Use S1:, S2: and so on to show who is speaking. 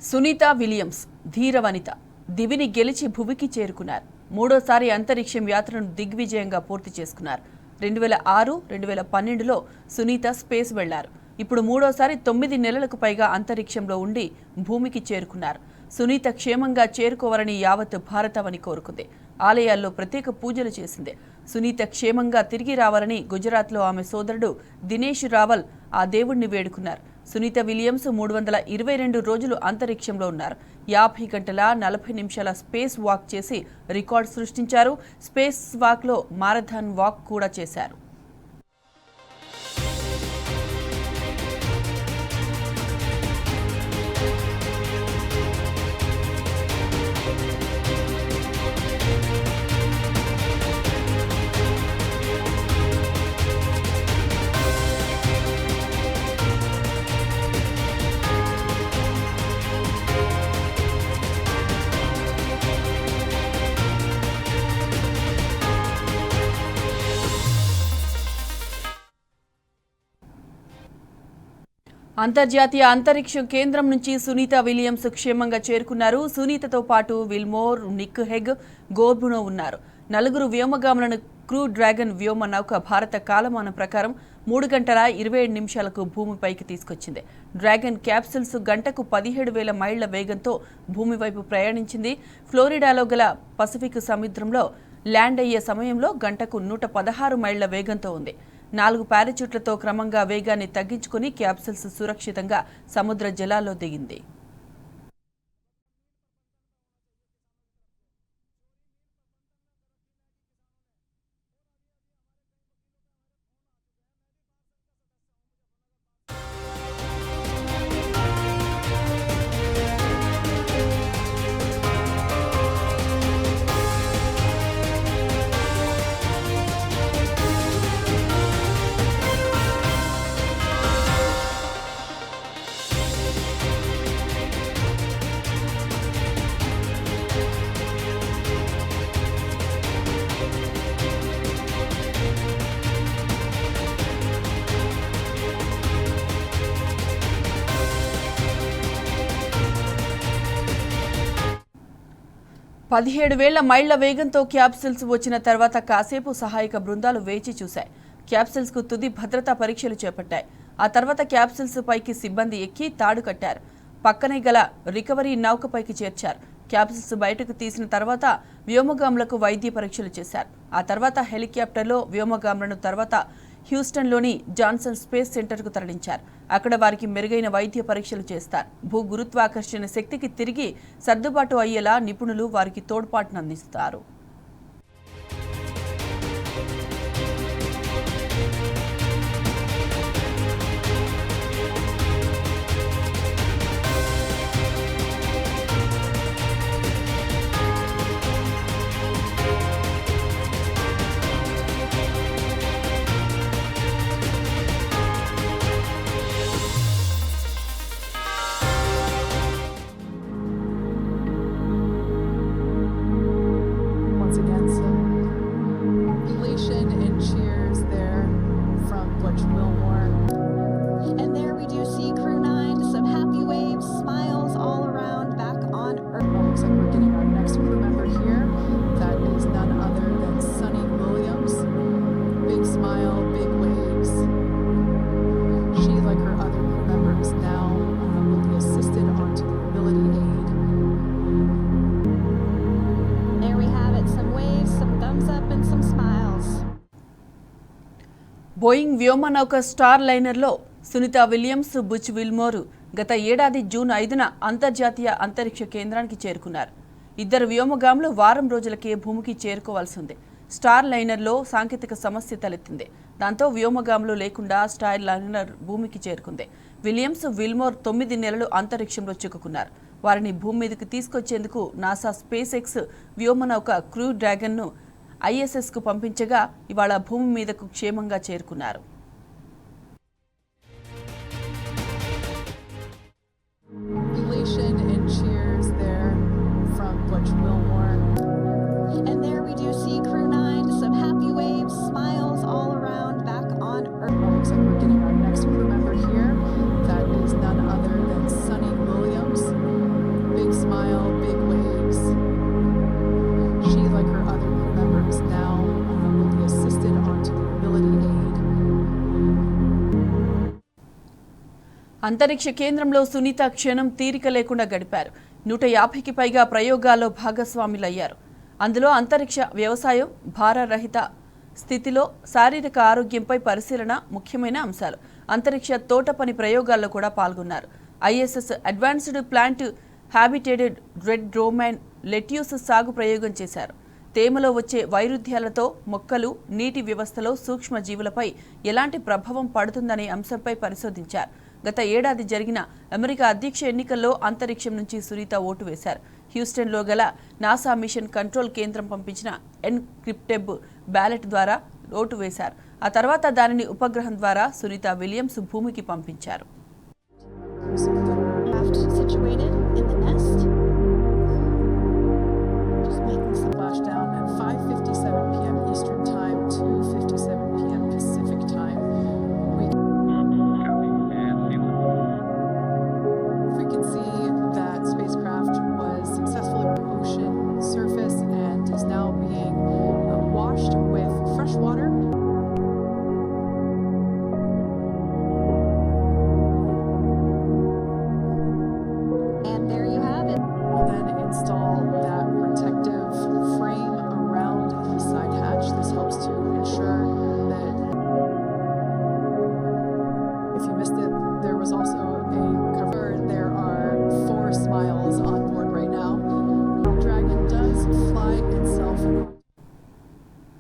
S1: Sunitha Williams ధీరవనిత దివిని గెలిచి భువికి చేరుకున్నారు. మూడోసారి అంతరిక్షం యాత్రను దిగ్విజయంగా పూర్తి చేసుకున్నారు. 2006, 2012లో సునీత స్పేస్ వెళ్లారు. ఇప్పుడు మూడోసారి 9 నెలలకు పైగా అంతరిక్షంలో ఉండి భూమికి చేరుకున్నారు. సునీత క్షేమంగా చేరుకోవాలని యావత్ భారతావని కోరుకుంది. ఆలయాల్లో ప్రత్యేక పూజలు చేసింది. సునీత క్షేమంగా తిరిగి రావాలని గుజరాత్లో ఆమె సోదరుడు దినేష్ రావల్ ఆ దేవుణ్ణి వేడుకున్నారు. సునీత విలియమ్స్ 322 రోజులు అంతరిక్షంలో ఉన్నారు. 50 గంటల 40 నిమిషాల స్పేస్ వాక్ చేసి రికార్డు సృష్టించారు. స్పేస్ వాక్లో మారథాన్ వాక్ కూడా చేశారు. అంతర్జాతీయ అంతరిక్ష కేంద్రం నుంచి సునీత విలియమ్స్ క్షేమంగా చేరుకున్నారు. సునీతతో పాటు విల్మోర్, నిక్ హెగ్, గోర్బునో ఉన్నారు. 4 వ్యోమగాములను క్రూ డ్రాగన్ వ్యోమ నౌక భారత కాలమానం ప్రకారం 3 గంటల 27 నిమిషాలకు భూమిపైకి తీసుకొచ్చింది. డ్రాగన్ క్యాప్సూల్స్ గంటకు 17,000 మైళ్ల వేగంతో భూమి వైపు ప్రయాణించింది. ఫ్లోరిడాలో గల పసిఫిక్ సముద్రంలో ల్యాండ్ అయ్యే సమయంలో గంటకు 116 మైళ్ల వేగంతో ఉంది. 4 పారాచూట్లతో క్రమంగా వేగాన్ని తగ్గించుకుని క్యాప్సూల్స్ సురక్షితంగా సముద్ర జలాల్లో దిగింది. పదిహేడు వేల మైళ్ల వేగంతో క్యాప్సూల్స్ వచ్చిన తర్వాత కాసేపు సహాయక బృందాలు వేచి చూశాయి. క్యాప్సూల్స్ కు తుది భద్రతా పరీక్షలు చేపట్టాయి. ఆ తర్వాత క్యాప్సూల్స్ పైకి సిబ్బంది ఎక్కి తాడు కట్టారు. పక్కనే గల రికవరీ నౌకపైకి చేర్చారు. క్యాప్సూల్స్ బయటకు తీసిన తర్వాత వ్యోమగాములకు వైద్య పరీక్షలు చేశారు. ఆ తర్వాత హెలికాప్టర్లో వ్యోమగాములను తర్వాత హ్యూస్టన్లోని జాన్సన్ స్పేస్ సెంటర్కు తరలించారు. అక్కడ వారికి మెరుగైన వైద్య పరీక్షలు చేస్తారు. భూ గురుత్వాకర్షణ శక్తికి తిరిగి సర్దుబాటు అయ్యేలా నిపుణులు వారికి తోడ్పాటును అందిస్తారు.
S2: Again, some elation and cheers there from Butch Wilmore.
S3: And there we do see Crew 9, some happy waves, smiles all around back on Earth.
S2: Well, looks like we're getting our next crew member here. That is none other than Sunny Williams. Big smile, big waves. She, like her other crew members, now will be assisted onto the mobility aid.
S3: There we have it, some waves, some thumbs up and some smiles.
S1: Boeing వ్యోమనౌక star లైనర్లో Sunita Williams, Butch Wilmore గత ఏడాది June 5న అంతర్జాతీయ అంతరిక్ష కేంద్రానికి చేరుకున్నారు. ఇద్దరు వ్యోమగాములు వారం రోజులకే భూమికి చేరుకోవాల్సి ఉంది. స్టార్ లైనర్లో సాంకేతిక సమస్య తలెత్తింది. దాంతో వ్యోమగాములు లేకుండా స్టార్ లైనర్ భూమికి చేరుకుంది. విలియమ్స్, విల్మోర్ 9 నెలలు అంతరిక్షంలో చిక్కుకున్నారు. వారిని భూమి మీదకి తీసుకొచ్చేందుకు నాసా స్పేస్ ఎక్స్ వ్యోమనౌక క్రూ డ్రాగన్ను ISSకు పంపించగా ఇవాళ భూమి మీదకు క్షేమంగా చేరుకున్నారు.
S2: Elation and cheers there from Butch Wilmore.
S3: And there we do see Crew 9, some happy waves, smiles all around back on Earth.
S2: Well, looks like we're getting our next crew member here. That is none other than Sunny Williams.
S1: అంతరిక్ష కేంద్రంలో సునీత క్షణం తీరిక లేకుండా గడిపారు. 150కి పైగా ప్రయోగాల్లో భాగస్వాములయ్యారు. అందులో అంతరిక్ష వ్యవసాయం, భారరహిత స్థితిలో శారీరక ఆరోగ్యంపై పరిశీలన ముఖ్యమైన అంశాలు. అంతరిక్ష తోట పని ప్రయోగాల్లో కూడా పాల్గొన్నారు. ISS advanced plant habitated red romaine lettuce సాగు ప్రయోగం చేశారు. తేమలో వచ్చే వైరుధ్యాలతో మొక్కలు, నీటి వ్యవస్థలో సూక్ష్మ జీవులపై ఎలాంటి ప్రభావం పడుతుందనే అంశంపై పరిశోధించారు. గత ఏడాది జరిగిన అమెరికా అధ్యక్ష ఎన్నికల్లో అంతరిక్షం నుంచి సునీత ఓటు వేశారు. హ్యూస్టన్లో గల నాసా మిషన్ కంట్రోల్ కేంద్రం పంపించిన ఎన్క్రిప్టెడ్ బ్యాలెట్ ద్వారా ఓటు వేశారు. ఆ తర్వాత దానిని ఉపగ్రహం ద్వారా సునీత విలియమ్స్ భూమికి పంపించారు.